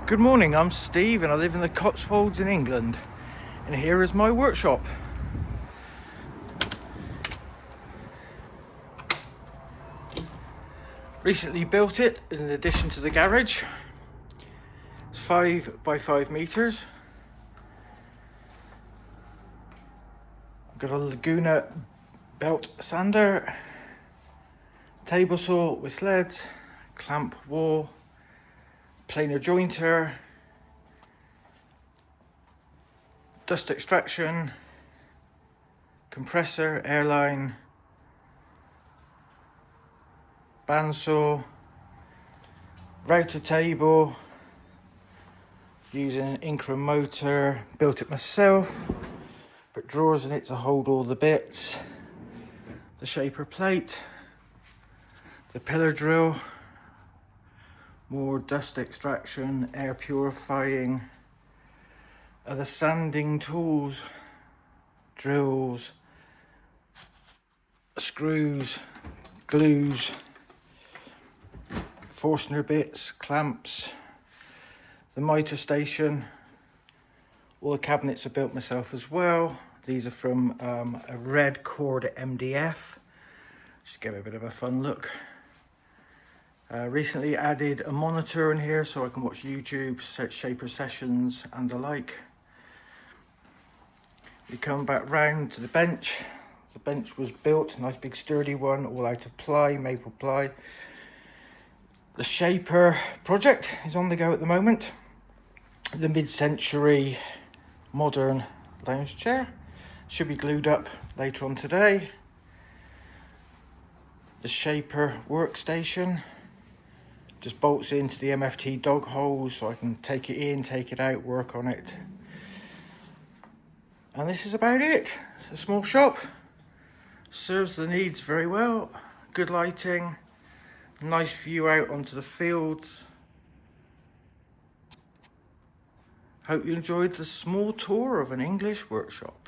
Good morning, I'm Steve and I live in the Cotswolds in England, and here is my workshop. Recently built it as an addition to the garage. It's 5 by 5 meters. I've got a Laguna belt sander, table saw with sleds, clamp wall, planer jointer, dust extraction, compressor, airline, bandsaw, router table, using an Incra motor, built it myself, put drawers in it to hold all the bits, the shaper plate, the pillar drill, more dust extraction, air purifying, other sanding tools, drills, screws, glues, Forstner bits, clamps, the mitre station. All the cabinets are built myself as well. These are from a red cord MDF. Just give it a bit of a fun look. Recently added a monitor in here so I can watch YouTube, shaper sessions and the like. We come back round to the bench. The bench was built, nice big sturdy one, all out of ply, maple ply. The shaper project is on the go at the moment. The mid-century modern lounge chair should be glued up later on today. The shaper workstation just bolts into the MFT dog holes so I can take it in, take it out, work on it. And this is about it. It's a small shop, serves the needs very well, good lighting, nice view out onto the fields. Hope you enjoyed the small tour of an English workshop.